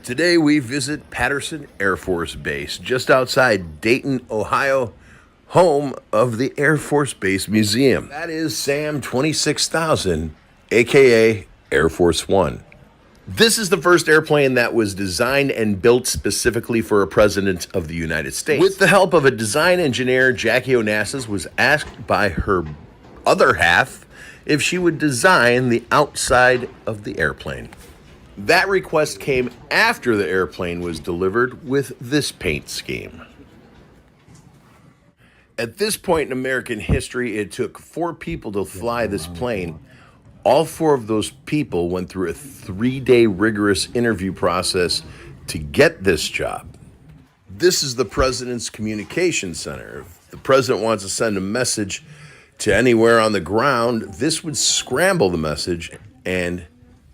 Today we visit Patterson Air Force Base, just outside Dayton, Ohio, home of the Air Force Base Museum. That is SAM 26000, aka Air Force One. This is the first airplane that was designed and built specifically for a president of the United States. With the help of a design engineer, Jackie Onassis was asked by her other half if she would design the outside of the airplane. That request came after the airplane was delivered with this paint scheme. At this point in American history, it took 4 people to fly this plane. All 4 of those people went through a 3-day rigorous interview process to get this job. This is the President's Communication Center. If the President wants to send a message to anywhere on the ground, this would scramble the message and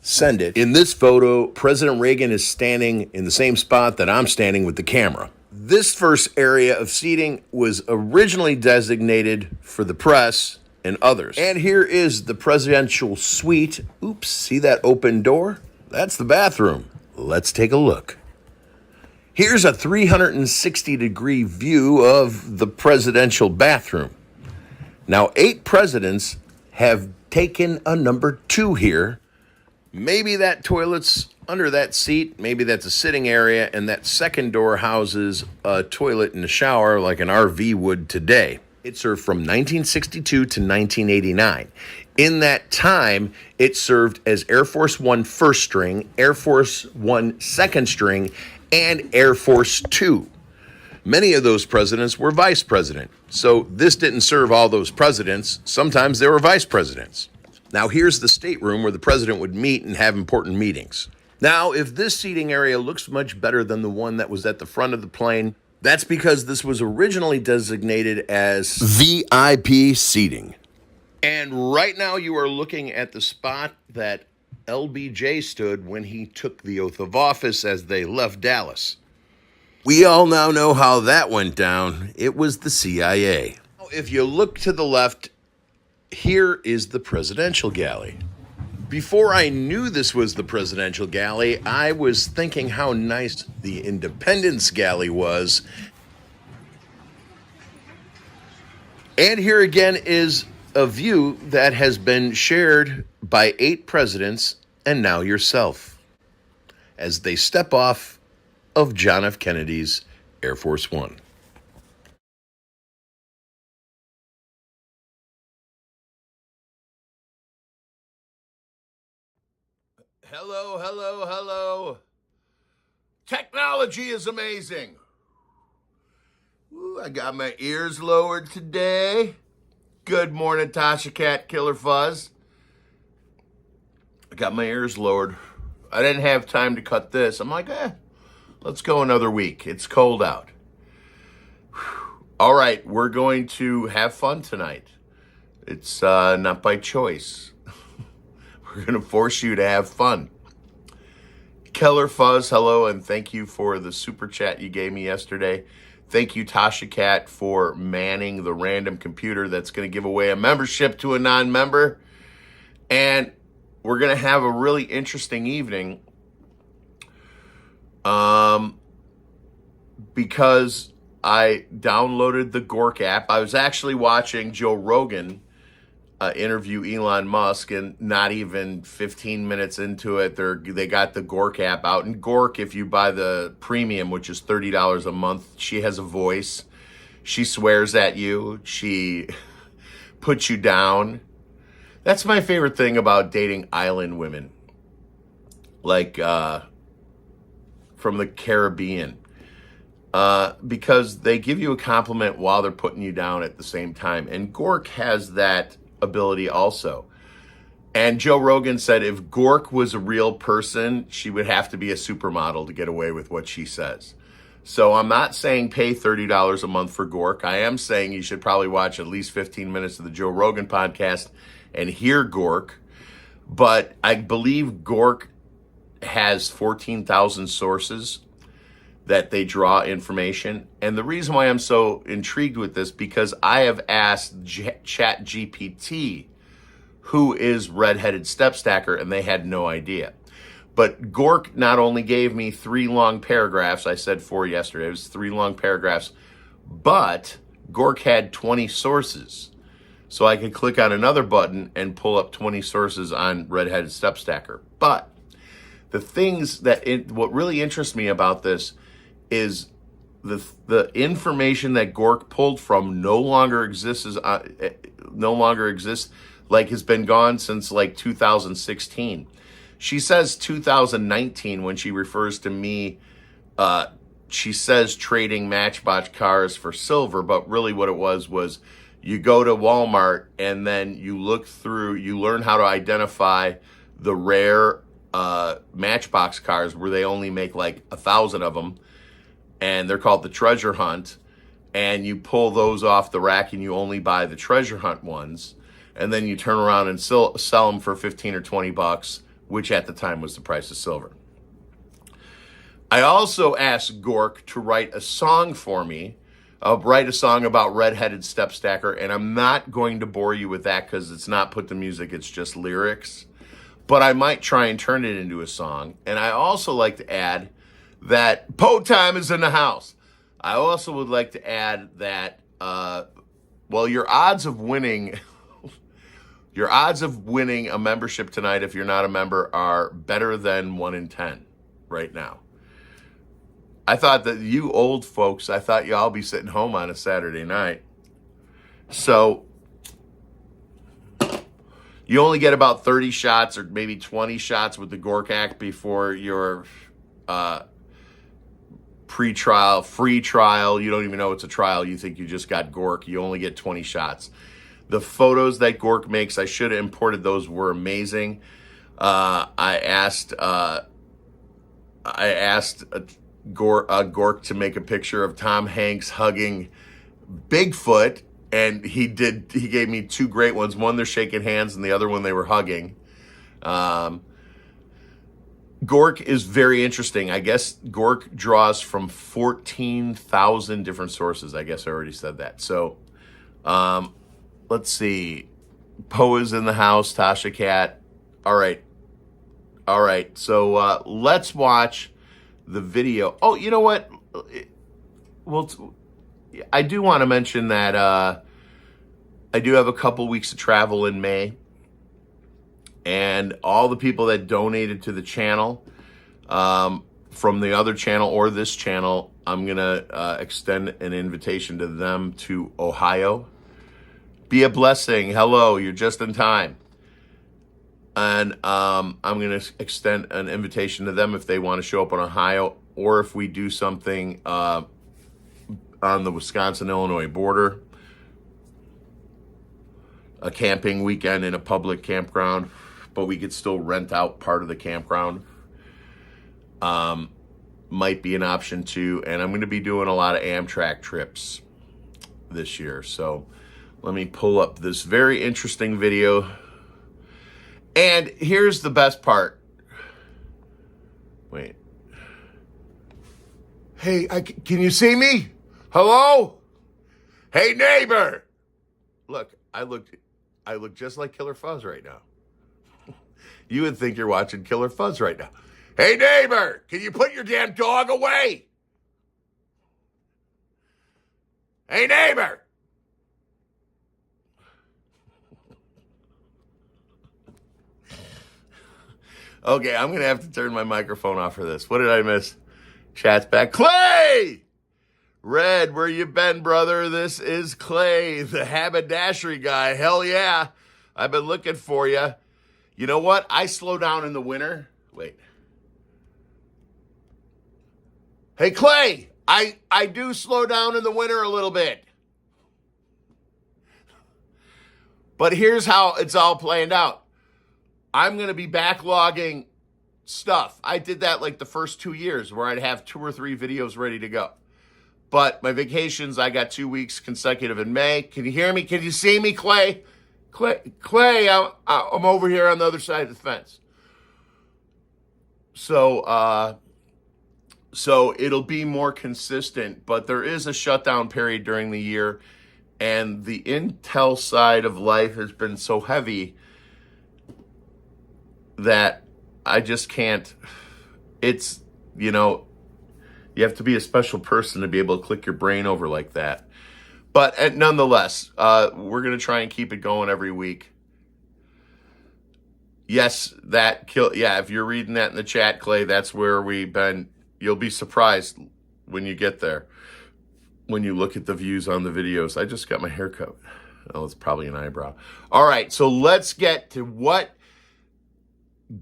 send it. In this photo, President Reagan is standing in the same spot that I'm standing with the camera. This first area of seating was originally designated for the press and others. And here is the presidential suite. Oops, see that open door? That's the bathroom. Let's take a look. Here's a 360-degree view of the presidential bathroom. Now, 8 presidents have taken a number 2 here. Maybe that toilet's under that seat, maybe that's a sitting area, and that second door houses a toilet and a shower like an RV would today. It served from 1962 to 1989. In that time, it served as Air Force One first string, Air Force One second string, and Air Force Two. Many of those presidents were vice president, so this didn't serve all those presidents. Sometimes they were vice presidents. Now here's the stateroom where the president would meet and have important meetings. Now, if this seating area looks much better than the one that was at the front of the plane, that's because this was originally designated as VIP seating. And right now you are looking at the spot that LBJ stood when he took the oath of office as they left Dallas. We all now know how that went down. It was the CIA. If you look to the left, here is the presidential galley. Before I knew this was the presidential galley, I was thinking how nice the Independence galley was. And here again is a view that has been shared by 8 presidents and now yourself as they step off of John F. Kennedy's Air Force One. Hello, hello, hello. Technology is amazing. Ooh, I got my ears lowered today. Good morning, Tasha Cat Killer Fuzz. I got my ears lowered. I didn't have time to cut this. I'm like, let's go another week. It's cold out. Whew. All right, we're going to have fun tonight. It's not by choice. We're going to force you to have fun. Keller Fuzz, hello, and thank you for the super chat you gave me yesterday. Thank you, Tasha Cat, for manning the random computer that's going to give away a membership to a non-member. And we're going to have a really interesting evening because I downloaded the GORK app. I was actually watching Joe Rogan interview Elon Musk, and not even 15 minutes into it, they got the GORK app out. And GORK, if you buy the premium, which is $30 a month, she has a voice. She swears at you. She puts you down. That's my favorite thing about dating island women, like from the Caribbean, because they give you a compliment while they're putting you down at the same time. And GORK has that ability also. And Joe Rogan said if GORK was a real person, she would have to be a supermodel to get away with what she says. So I'm not saying pay $30 a month for GORK. I am saying you should probably watch at least 15 minutes of the Joe Rogan podcast and hear GORK. But I believe GORK has 14,000 sources that they draw information. And the reason why I'm so intrigued with this, because I have asked ChatGPT who is Redheaded Step Stacker, and they had no idea. But GORK not only gave me 3 long paragraphs, I said 4 yesterday, it was 3 long paragraphs, but GORK had 20 sources. So I could click on another button and pull up 20 sources on Redheaded Step Stacker. But the things what really interests me about this is the information that GORK pulled from no longer exists, like has been gone since like 2016. She says 2019 when she refers to me. She says trading Matchbox cars for silver, but really what it was you go to Walmart and then you learn how to identify the rare Matchbox cars where they only make like 1,000 of them, and they're called the treasure hunt, and you pull those off the rack and you only buy the treasure hunt ones, and then you turn around and sell them for 15 or 20 bucks, which at the time was the price of silver. I also asked GORK to write a song for me, write a song about Redheaded Step Stacker, and I'm not going to bore you with that because it's not put to music, it's just lyrics. But I might try and turn it into a song. And I also like to add that Poe Time is in the house. I also would like to add that, your odds of winning a membership tonight, if you're not a member, are better than 1 in 10 right now. I thought that you old folks, I thought y'all be sitting home on a Saturday night. So you only get about 30 shots or maybe 20 shots with the GORK Act before your free trial. You don't even know it's a trial. You think you just got GORK. You only get 20 shots. The photos that GORK makes, I should have imported those, were amazing. I asked GORK to make a picture of Tom Hanks hugging Bigfoot, and he gave me 2 great ones. One, they're shaking hands, and the other one, they were hugging. GORK is very interesting. I guess GORK draws from 14,000 different sources. I guess I already said that. So let's see. Poe is in the house, Tasha Cat. All right. So let's watch the video. Oh, you know what? Well, I do want to mention that I do have a couple weeks of travel in May, and all the people that donated to the channel from the other channel or this channel, I'm gonna extend an invitation to them to Ohio. Be a blessing. Hello, you're just in time. And I'm going to extend an invitation to them if they want to show up in Ohio, or if we do something on the Wisconsin-Illinois border, a camping weekend in a public campground, but we could still rent out part of the campground. Might be an option too. And I'm going to be doing a lot of Amtrak trips this year. So let me pull up this very interesting video. And here's the best part. Wait. Hey, can you see me? Hello? Hey, neighbor. Look, I look just like Killer Fuzz right now. You would think you're watching Killer Fuzz right now. Hey, neighbor, can you put your damn dog away? Hey, neighbor. Okay, I'm going to have to turn my microphone off for this. What did I miss? Chat's back. Clay! Red, where you been, brother? This is Clay, the haberdashery guy. Hell yeah. I've been looking for you. You know what? I slow down in the winter. Wait. Hey, Clay, I do slow down in the winter a little bit. But here's how it's all planned out. I'm going to be backlogging stuff. I did that like the first 2 years where I'd have 2 or 3 videos ready to go. But my vacations, I got 2 weeks consecutive in May. Can you hear me? Can you see me, Clay? Clay, I'm over here on the other side of the fence. So it'll be more consistent, but there is a shutdown period during the year, and the Intel side of life has been so heavy that I just can't. It's, you know, you have to be a special person to be able to click your brain over like that. But nonetheless, we're going to try and keep it going every week. Yes, that kill. Yeah, if you're reading that in the chat, Clay, that's where we've been. You'll be surprised when you get there. When you look at the views on the videos. I just got my hair cut. Oh, it's probably an eyebrow. All right, so let's get to what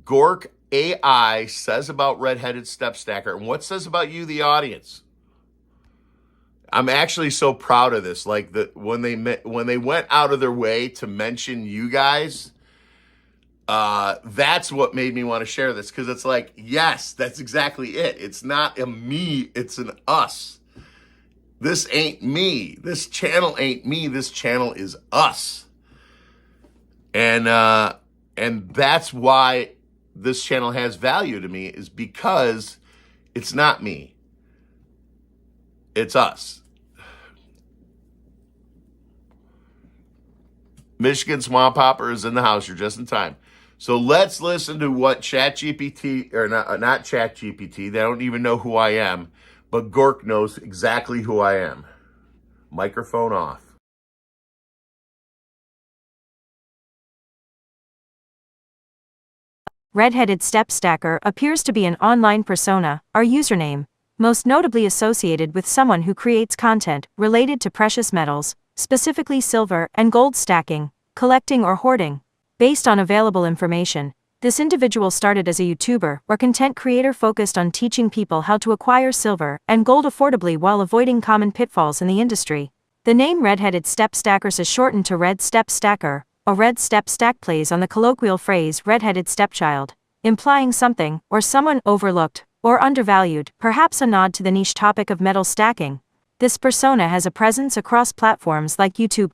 GORK AI says about Redheaded Step Stacker and what says about you, the audience. I'm actually so proud of this. Like when they went out of their way to mention you guys, that's what made me want to share this, because it's like, yes, that's exactly it. It's not a me, it's an us. This ain't me. This channel ain't me. This channel is us. And that's why this channel has value to me, is because it's not me. It's us. Michigan Swamp Hopper is in the house. You're just in time. So let's listen to what ChatGPT, or not ChatGPT, they don't even know who I am, but GORK knows exactly who I am. Microphone off. Redheaded Step Stacker appears to be an online persona, or username, most notably associated with someone who creates content related to precious metals, specifically silver and gold stacking, collecting or hoarding. Based on available information, this individual started as a YouTuber or content creator focused on teaching people how to acquire silver and gold affordably while avoiding common pitfalls in the industry. The name Redheaded Step Stackers is shortened to Red Step Stacker, or Red Step Stack plays on the colloquial phrase redheaded stepchild, implying something or someone overlooked or undervalued, perhaps a nod to the niche topic of metal stacking. This persona has a presence across platforms like YouTube,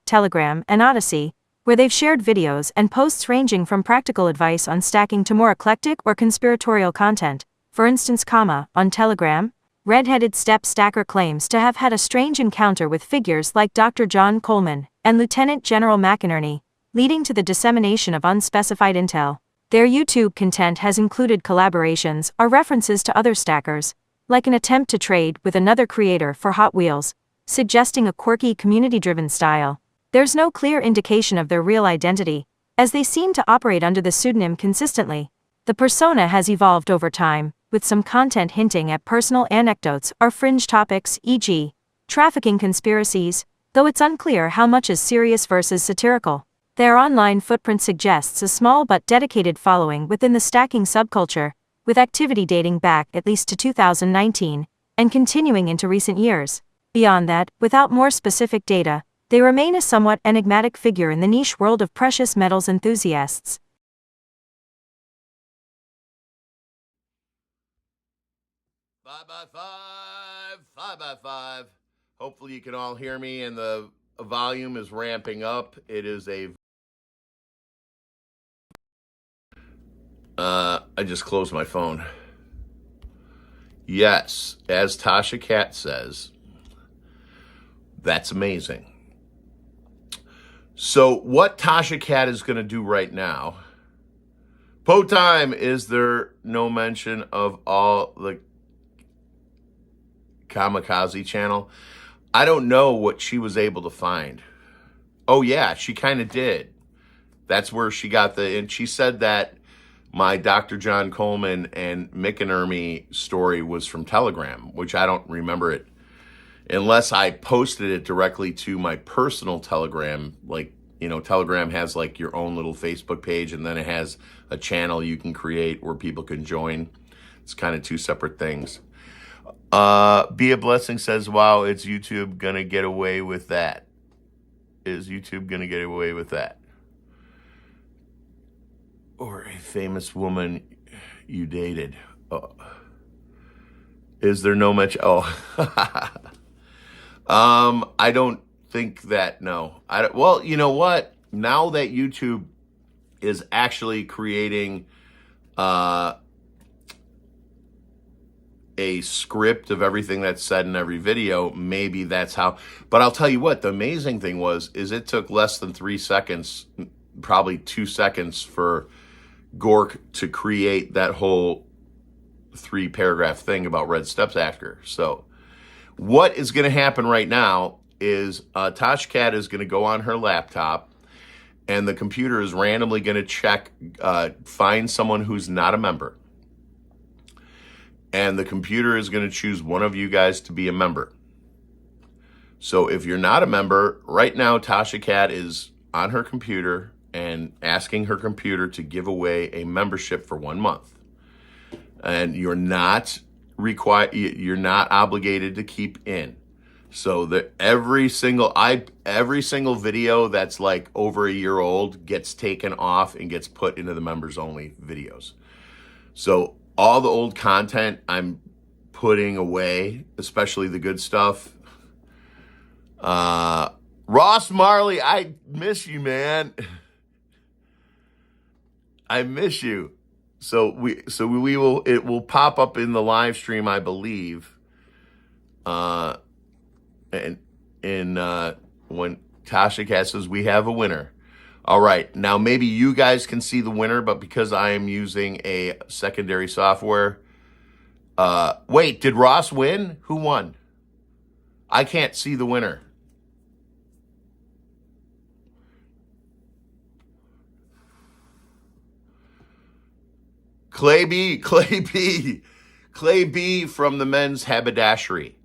Telegram, and Odyssey, where they've shared videos and posts ranging from practical advice on stacking to more eclectic or conspiratorial content. For instance, on Telegram, Redheaded Step Stacker claims to have had a strange encounter with figures like Dr. John Coleman and Lieutenant General McInerney, leading to the dissemination of unspecified intel. Their YouTube content has included collaborations or references to other stackers, like an attempt to trade with another creator for Hot Wheels, suggesting a quirky community-driven style. There's no clear indication of their real identity, as they seem to operate under the pseudonym consistently. The persona has evolved over time, with some content hinting at personal anecdotes or fringe topics, e.g., trafficking conspiracies, though it's unclear how much is serious versus satirical. Their online footprint suggests a small but dedicated following within the stacking subculture, with activity dating back at least to 2019, and continuing into recent years. Beyond that, without more specific data, they remain a somewhat enigmatic figure in the niche world of precious metals enthusiasts. 5x5, 5x5. Hopefully you can all hear me and the volume is ramping up. It is a... I just closed my phone. Yes, as Tasha Cat says, that's amazing. So what Tasha Cat is going to do right now, Po Time, is there no mention of all the Kamikaze channel? I don't know what she was able to find. Oh yeah, she kind of did. That's where she got and she said that my Dr. John Coleman and McInerney story was from Telegram, which I don't remember it. Unless I posted it directly to my personal Telegram, like, you know, Telegram has like your own little Facebook page, and then it has a channel you can create where people can join. It's kind of two separate things. Be a Blessing says, wow, is YouTube gonna get away with that? Is YouTube gonna get away with that? Or a famous woman you dated. Oh. Is there no much? Oh. I don't think that, no. Well, you know what? Now that YouTube is actually creating a script of everything that's said in every video, maybe that's how. But I'll tell you what, the amazing thing is it took less than 3 seconds, probably 2 seconds, for GORK to create that whole 3-paragraph thing about Red Stepstacker. So what is going to happen right now is Tasha Cat is going to go on her laptop, and the computer is randomly going to check, find someone who's not a member. And the computer is going to choose one of you guys to be a member. So if you're not a member, right now Tasha Cat is on her computer and asking her computer to give away a membership for 1 month. And you're not obligated to keep in. So that every single video that's like over a year old gets taken off and gets put into the members only videos. So all the old content I'm putting away, especially the good stuff. Ross Marley, I miss you, man. I miss you. So it will pop up in the live stream, I believe. And when Tasha Cat says we have a winner. All right, now maybe you guys can see the winner, but because I am using a secondary software, wait, did Ross win? Who won? I can't see the winner. Clay B from the men's haberdashery.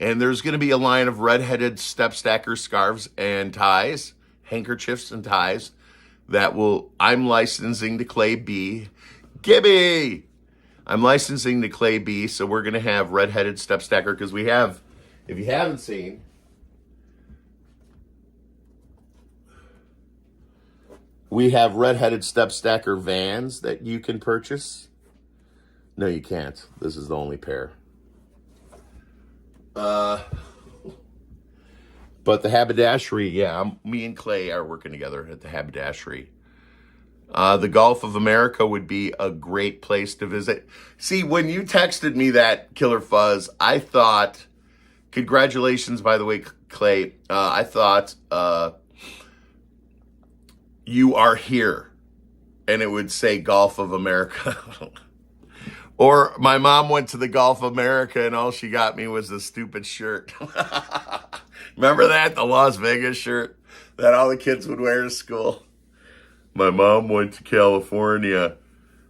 And there's going to be a line of Redheaded Stepstacker scarves and ties, handkerchiefs and ties that I'm licensing to Clay B. Gibby! I'm licensing to Clay B, so we're going to have Redheaded Stepstacker because we have, if you haven't seen, we have Redheaded Stepstacker Vans that you can purchase. No, you can't. This is the only pair. But the haberdashery, yeah, me and Clay are working together at the haberdashery. The Gulf of America would be a great place to visit. See, when you texted me that, Killer Fuzz, I thought, congratulations, by the way, Clay. I thought you are here, and it would say Gulf of America. Or my mom went to the Gulf of America and all she got me was the stupid shirt. Remember that? The Las Vegas shirt that all the kids would wear to school. My mom went to California.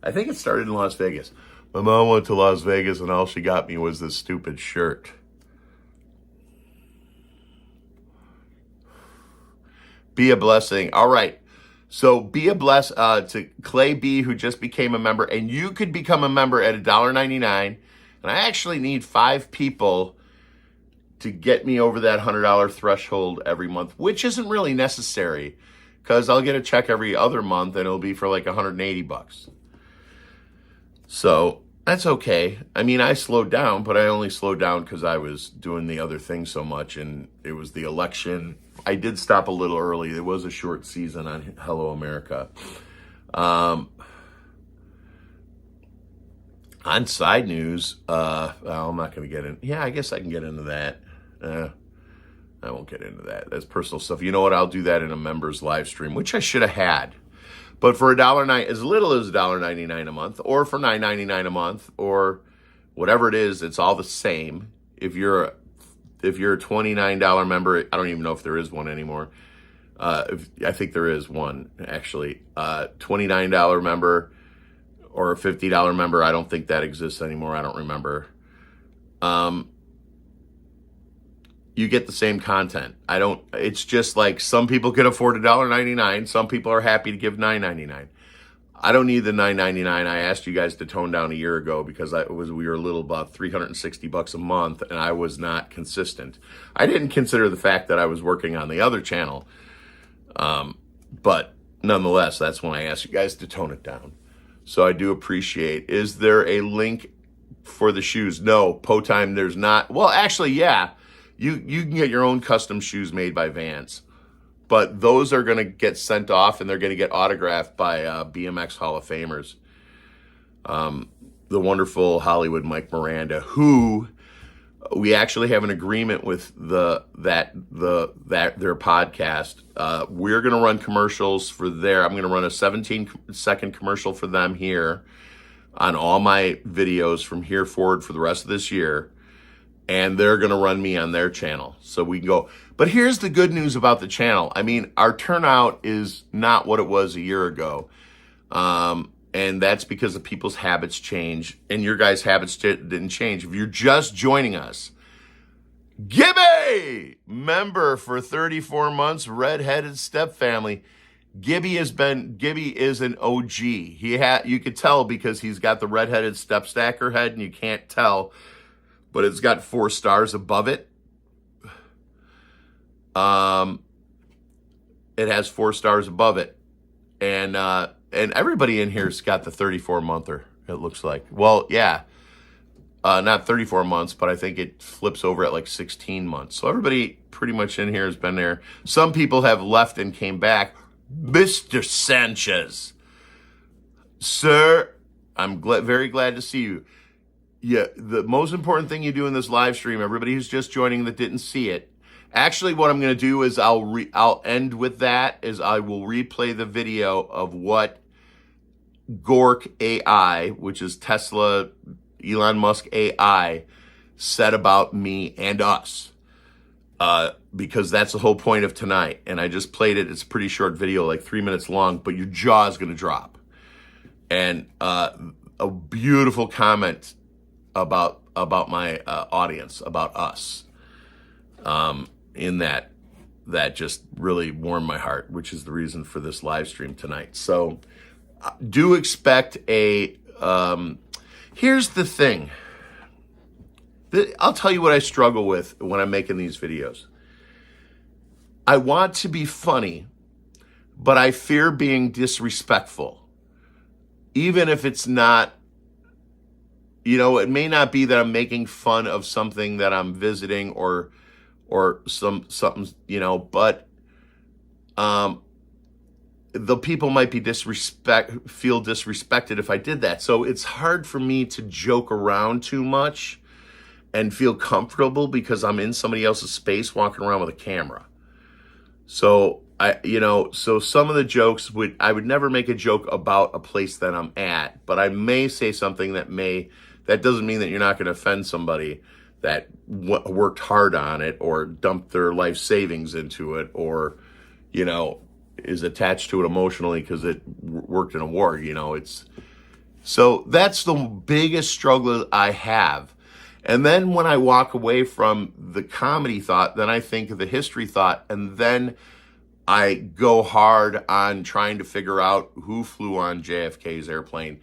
I think it started in Las Vegas. My mom went to Las Vegas and all she got me was this stupid shirt. Be a blessing. All right. So be a bless to Clay B, who just became a member, and you could become a member at $1.99. And I actually need 5 people to get me over that $100 threshold every month, which isn't really necessary because I'll get a check every other month and it'll be for like $180. So that's okay. I mean, I slowed down, but I only slowed down because I was doing the other thing so much, and it was the election. I did stop a little early. There was a short season on Hello America. On side news, well, I'm not going to get in. Yeah, I guess I can get into that. I won't get into that. That's personal stuff. You know what? I'll do that in a members live stream, which I should have had. But for $1.09, as little as $1.99 a month, or for $9.99 a month, or whatever it is, it's all the same. If you're a $29 member, I don't even know if there is one anymore. I think there is one, actually. $29 member or a $50 member, I don't think that exists anymore. I don't remember. You get the same content. It's just like some people can afford $1.99. Some people are happy to give $9.99. I don't need the $9.99. I asked you guys to tone down a year ago because we were a little about $360 a month, and I was not consistent. I didn't consider the fact that I was working on the other channel, but nonetheless, that's when I asked you guys to tone it down. So I do appreciate. Is there a link for the shoes? No, Potime, there's not. Well, actually, yeah, you can get your own custom shoes made by Vans. But those are going to get sent off, and they're going to get autographed by BMX Hall of Famers. The wonderful Hollywood Mike Miranda, who We actually have an agreement with their podcast. We're going to run commercials for there. I'm going to run a 17-second commercial for them here on all my videos from here forward for the rest of this year. And they're going to run me on their channel. So we can go. But here's the good news about the channel. I mean, our turnout is not what it was a year ago. And that's because of people's habits change. And your guys' habits didn't change. If you're just joining us, Gibby, member for 34 months, Redheaded Step Family. Gibby is an OG. You could tell because he's got the redheaded step stacker head, and you can't tell, but it's got 4 stars above it. It has 4 stars above it, and everybody in here's got the 34-monther. It looks like. Well, yeah, not 34 months, but I think it flips over at like 16 months. So everybody pretty much in here has been there. Some people have left and came back. Mr. Sanchez, sir, I'm very glad to see you. Yeah, the most important thing you do in this live stream, everybody who's just joining that didn't see it, actually what I'm going to do is I'll end with that, is I will replay the video of what GORK AI, which is Tesla, Elon Musk AI, said about me and us. Because that's the whole point of tonight. And I just played it. It's a pretty short video, like 3 minutes long, but your jaw is going to drop. And a beautiful comment about my audience, about us, in that just really warmed my heart, which is the reason for this live stream tonight. So do expect here's the thing. I'll tell you what I struggle with when I'm making these videos. I want to be funny, but I fear being disrespectful. Even if it's not, it may not be that I'm making fun of something that I'm visiting or something, but the people might be feel disrespected if I did that. So it's hard for me to joke around too much and feel comfortable because I'm in somebody else's space walking around with a camera. So so some of the jokes I would never make a joke about a place that I'm at, but I may say something that doesn't mean that you're not going to offend somebody that worked hard on it or dumped their life savings into it or, is attached to it emotionally because it worked in a war. So that's the biggest struggle I have. And then when I walk away from the comedy thought, then I think of the history thought, and then I go hard on trying to figure out who flew on JFK's airplane.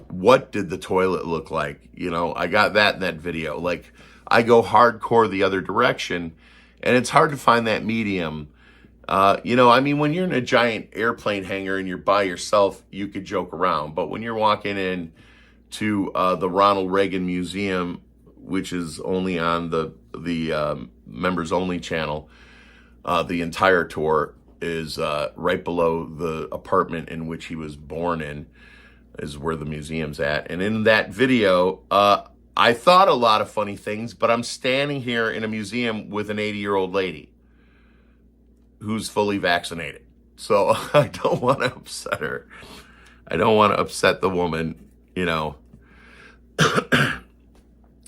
What did the toilet look like? I got that in that video. Like, I go hardcore the other direction, and it's hard to find that medium. When you're in a giant airplane hangar and you're by yourself, you could joke around. But when you're walking in to the Ronald Reagan Museum, which is only on the members only channel, the entire tour is right below the apartment in which he was born in, is where the museum's at. And in that video, I thought a lot of funny things, but I'm standing here in a museum with an 80-year-old lady who's fully vaccinated. So I don't want to upset her. I don't want to upset the woman, and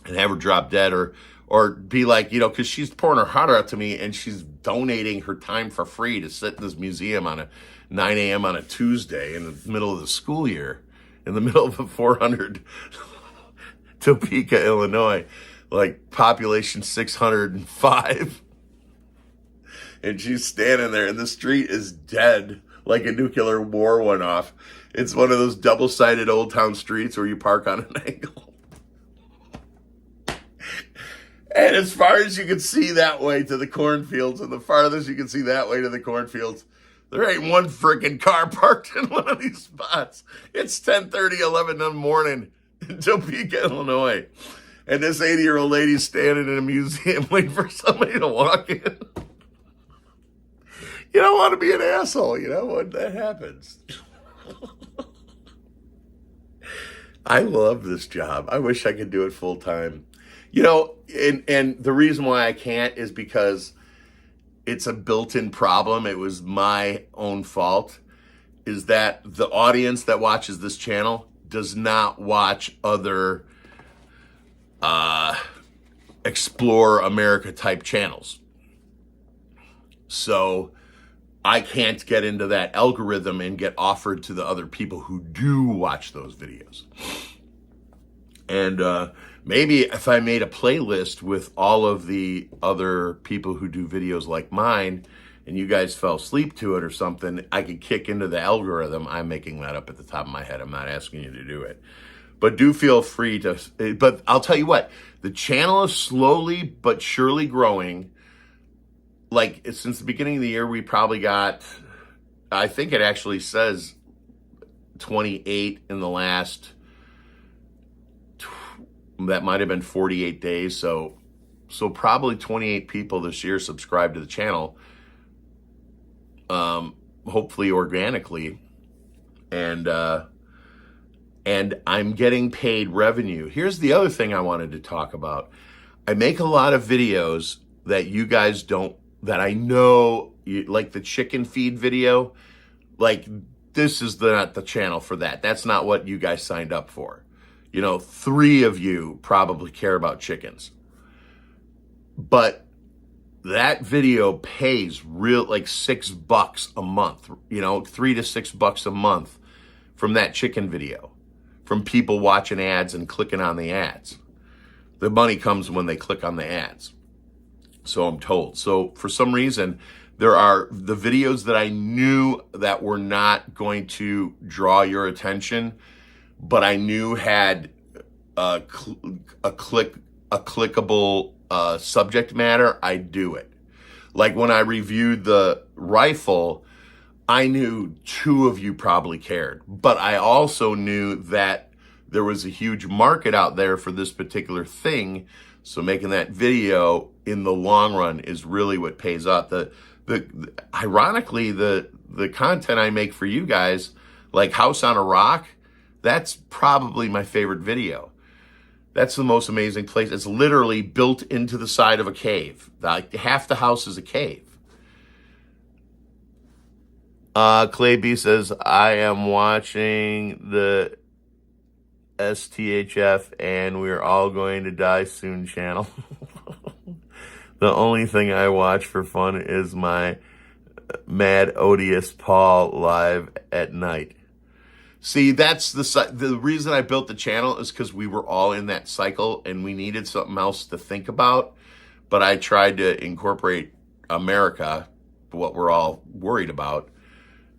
have her drop dead or be like, because she's pouring her heart out to me and she's donating her time for free to sit in this museum on a 9 a.m. on a Tuesday in the middle of the school year, in the middle of a 400 Topeka, Illinois, like population 605. And she's standing there and the street is dead, like a nuclear war went off. It's one of those double-sided old town streets where you park on an angle. And as far as you can see that way to the cornfields, and the farthest you can see that way to the cornfields, there ain't one freaking car parked in one of these spots. It's 10:30, 11 in the morning in Topeka, Illinois. And this 80-year-old lady's standing in a museum waiting for somebody to walk in. You don't want to be an asshole, when that happens. I love this job. I wish I could do it full time. You know, and the reason why I can't is because it's a built-in problem. It was my own fault. Is that the audience that watches this channel does not watch other Explore America type channels. So I can't get into that algorithm and get offered to the other people who do watch those videos. And maybe if I made a playlist with all of the other people who do videos like mine, and you guys fell asleep to it or something, I could kick into the algorithm. I'm making that up at the top of my head. I'm not asking you to do it. But do feel free to, but I'll tell you what, the channel is slowly but surely growing. Like since the beginning of the year, we probably got, I think it actually says 28 in the last, that might have been 48 days. So probably 28 people this year subscribed to the channel. Hopefully organically, and I'm getting paid revenue. Here's the other thing I wanted to talk about. I make a lot of videos that you guys don't, that I know, like the chicken feed video, like this is not the channel for that. That's not what you guys signed up for. You know, 3 of you probably care about chickens, but that video pays real like $6 a month, you know, $3 to $6 a month from that chicken video, from people watching ads and clicking on the ads. The money comes when they click on the ads. So I'm told. So for some reason, there are the videos that I knew that were not going to draw your attention, but I knew had a clickable subject matter, I do it. Like when I reviewed the rifle, I knew 2 of you probably cared, but I also knew that there was a huge market out there for this particular thing. So making that video in the long run is really what pays off. Ironically, the content I make for you guys, like House on a Rock, that's probably my favorite video. That's the most amazing place. It's literally built into the side of a cave. Like half the house is a cave. Clay B says, I am watching the STHF and we're all going to die soon channel. The only thing I watch for fun is my Mad Odious Paul live at night. See, that's the reason I built the channel is because we were all in that cycle and we needed something else to think about. But I tried to incorporate America, what we're all worried about,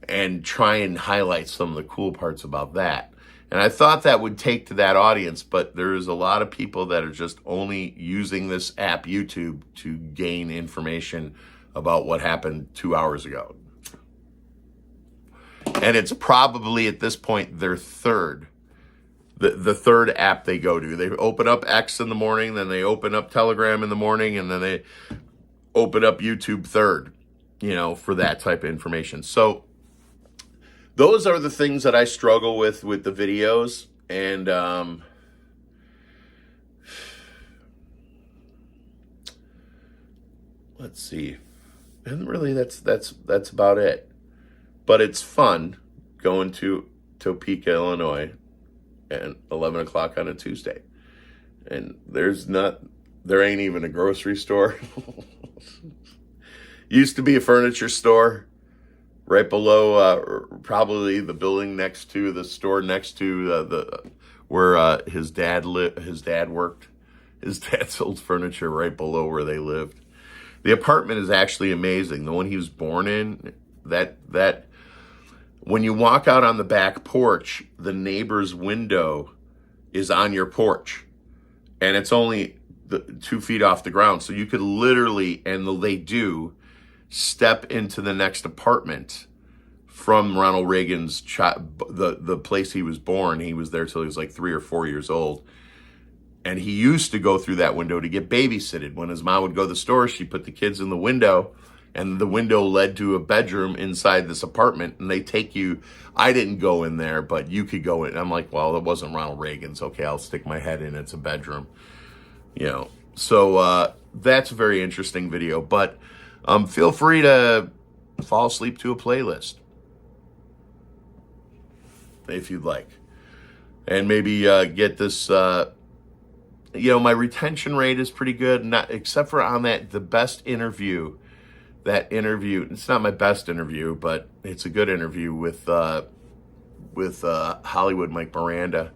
and try and highlight some of the cool parts about that. And I thought that would take to that audience, but there's a lot of people that are just only using this app, YouTube, to gain information about what happened 2 hours ago. And it's probably at this point their third, the third app they go to. They open up X in the morning, then they open up Telegram in the morning, and then they open up YouTube third, you know, for that type of information. So those are the things that I struggle with the videos. And let's see. And really that's about it. But it's fun going to Topeka, Illinois at 11 o'clock on a Tuesday. And there ain't even a grocery store. Used to be a furniture store right below, probably the building next to the store next to where his dad worked. His dad sold furniture right below where they lived. The apartment is actually amazing. The one he was born in, that when you walk out on the back porch, the neighbor's window is on your porch. And it's only 2 feet off the ground. So you could literally, and they do, step into the next apartment from Ronald Reagan's the place he was born. He was there till he was like 3 or 4 years old. And he used to go through that window to get babysitted. When his mom would go to the store, she put the kids in the window and the window led to a bedroom inside this apartment, and they take you. I didn't go in there, but you could go in. I'm like, well, it wasn't Ronald Reagan's. Okay, I'll stick my head in. It's a bedroom, you know. So that's a very interesting video. But feel free to fall asleep to a playlist if you'd like, and maybe get this. My retention rate is pretty good, not except for on the best interview. That interview, it's not my best interview, but it's a good interview with Hollywood Mike Miranda.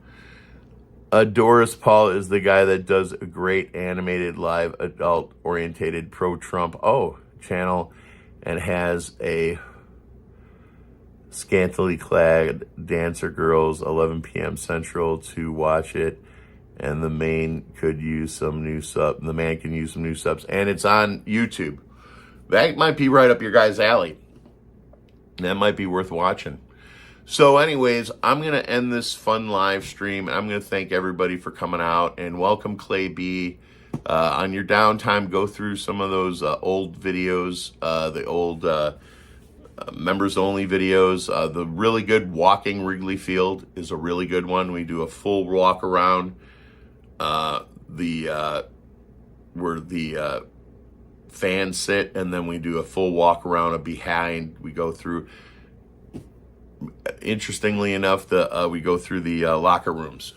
Doris Paul is the guy that does a great animated live adult orientated pro-Trump channel, and has a scantily clad dancer girls 11 p.m. Central to watch it, and the man can use some new subs, and it's on YouTube. That might be right up your guys' alley. That might be worth watching. So anyways, I'm going to end this fun live stream. I'm going to thank everybody for coming out, and welcome Clay B. On your downtime, go through some of those old videos, the old members only videos. The really good Walking Wrigley Field is a really good one. We do a full walk around where the fans sit, and then we do a full walk around a behind. We go through, interestingly enough, we go through the locker rooms,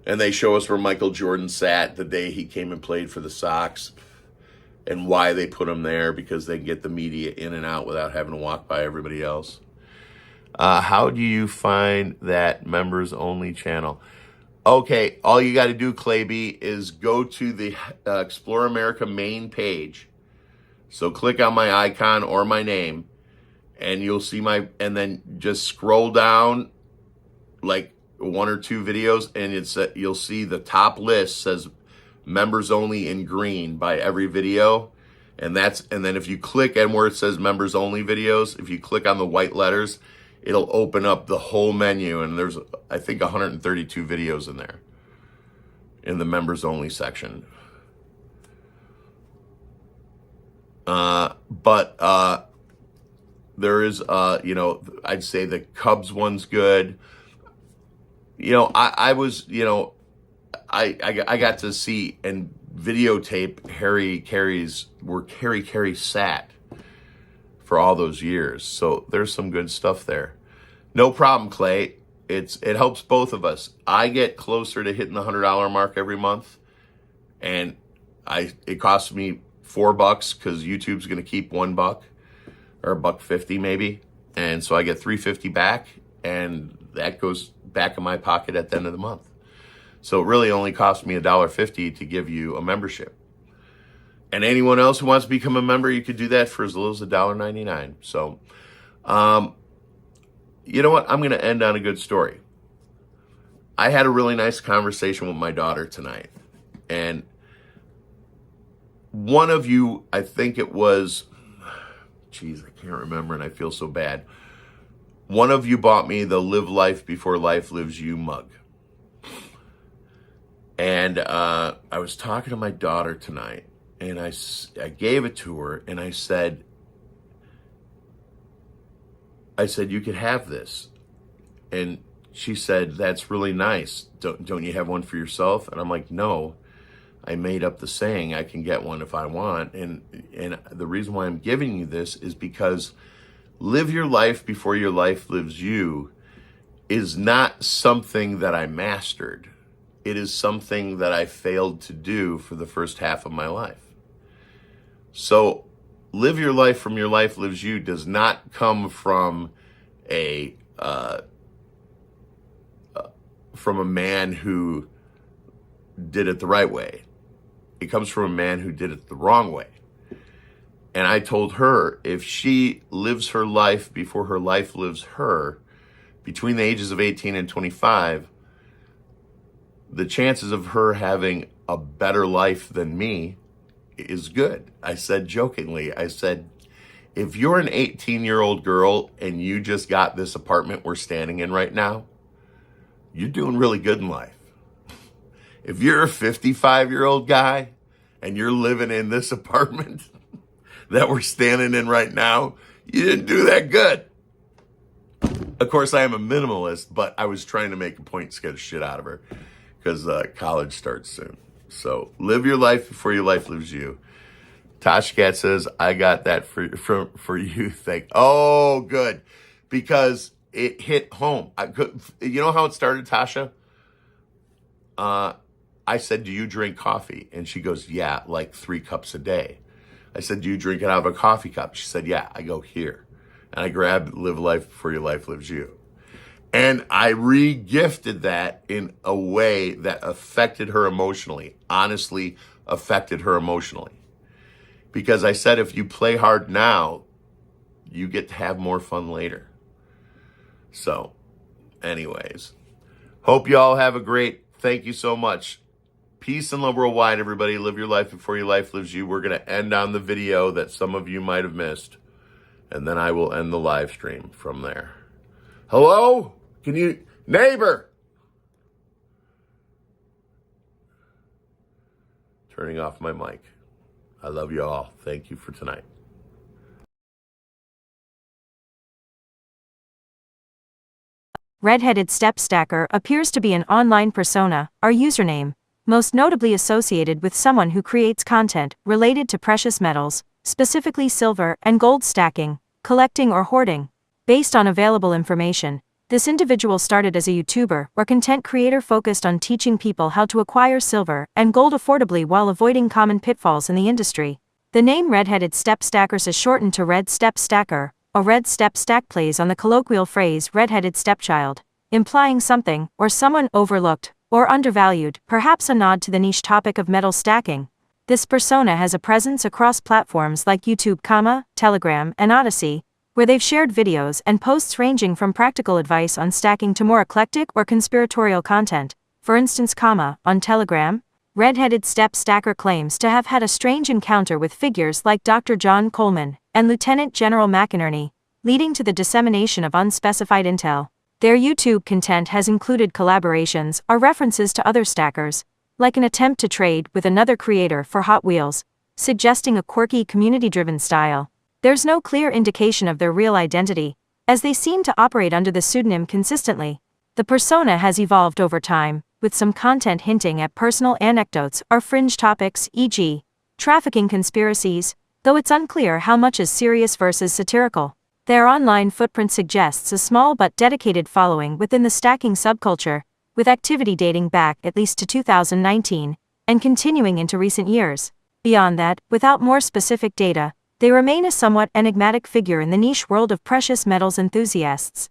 and they show us where Michael Jordan sat the day he came and played for the Sox, and why they put him there, because they can get the media in and out without having to walk by everybody else. How do you find that members only channel? Okay, all you got to do, Clay B, is go to the Explore America main page. So click on my icon or my name, and you'll see and then just scroll down like one or two videos, and you'll see the top list says members only in green by every video. And then if you click and where it says members only videos, if you click on the white letters, it'll open up the whole menu, and there's, I think, 132 videos in there in the members only section. But there is, I'd say the Cubs one's good. I was, I got to see and videotape where Harry Carey sat for all those years. So there's some good stuff there. No problem, Clay. It helps both of us. I get closer to hitting the $100 mark every month, and it costs me $4 because YouTube's going to keep $1 or $1.50 maybe, and so I get $3.50 back, and that goes back in my pocket at the end of the month. So it really only costs me $1.50 to give you a membership. And anyone else who wants to become a member, you could do that for as little as $1.99. So, you know what? I'm going to end on a good story. I had a really nice conversation with my daughter tonight. And one of you, I think it was, I can't remember, and I feel so bad. One of you bought me the Live Life Before Life Lives You mug. And I was talking to my daughter tonight, and I gave it to her, and I said, you could have this. And she said, that's really nice. Don't you have one for yourself? And I'm like, no, I made up the saying, I can get one if I want. And the reason why I'm giving you this is because live your life before your life lives you is not something that I mastered. It is something that I failed to do for the first half of my life. So live your life from your life lives you does not come from a man who did it the right way. It comes from a man who did it the wrong way. And I told her, if she lives her life before her life lives her, between the ages of 18 and 25, the chances of her having a better life than me is good. I said jokingly, if you're an 18-year-old girl and you just got this apartment we're standing in right now, you're doing really good in life. If you're a 55-year-old guy and you're living in this apartment, that we're standing in right now, you didn't do that good. Of course, I am a minimalist, but I was trying to make a point to scare the shit out of her because college starts soon. So live your life before your life lives you. Tasha Cat says, I got that for you. Oh, good. Because it hit home. You know how it started, Tasha? I said, do you drink coffee? And she goes, yeah, like 3 cups a day. I said, do you drink it out of a coffee cup? She said, yeah. I go, here. And I grabbed Live Life Before Your Life Lives You. And I re-gifted that in a way that affected her emotionally, honestly affected her emotionally. Because I said, if you play hard now, you get to have more fun later. So, anyways, hope you all have a great, thank you so much. Peace and love worldwide, everybody. Live your life before your life lives you. We're going to end on the video that some of you might have missed. And then I will end the live stream from there. Hello? Can you, neighbor? Turning off my mic. I love you all. Thank you for tonight. Redheaded Step Stacker appears to be an online persona, or username, most notably associated with someone who creates content related to precious metals, specifically silver and gold stacking, collecting or hoarding. Based on available information, this individual started as a YouTuber or content creator focused on teaching people how to acquire silver and gold affordably while avoiding common pitfalls in the industry. The name Redheaded Step Stackers is shortened to Red Step Stacker, or Red Step Stack plays on the colloquial phrase redheaded stepchild, implying something or someone overlooked or undervalued, perhaps a nod to the niche topic of metal stacking. This persona has a presence across platforms like YouTube, Telegram, and Odyssey, where they've shared videos and posts ranging from practical advice on stacking to more eclectic or conspiratorial content. For instance, on Telegram, Redheaded Step Stacker claims to have had a strange encounter with figures like Dr. John Coleman and Lieutenant General McInerney, leading to the dissemination of unspecified intel. Their YouTube content has included collaborations or references to other stackers, like an attempt to trade with another creator for Hot Wheels, suggesting a quirky community-driven style. There's no clear indication of their real identity, as they seem to operate under the pseudonym consistently. The persona has evolved over time, with some content hinting at personal anecdotes or fringe topics, e.g., trafficking conspiracies, though it's unclear how much is serious versus satirical. Their online footprint suggests a small but dedicated following within the stacking subculture, with activity dating back at least to 2019, and continuing into recent years. Beyond that, without more specific data, they remain a somewhat enigmatic figure in the niche world of precious metals enthusiasts.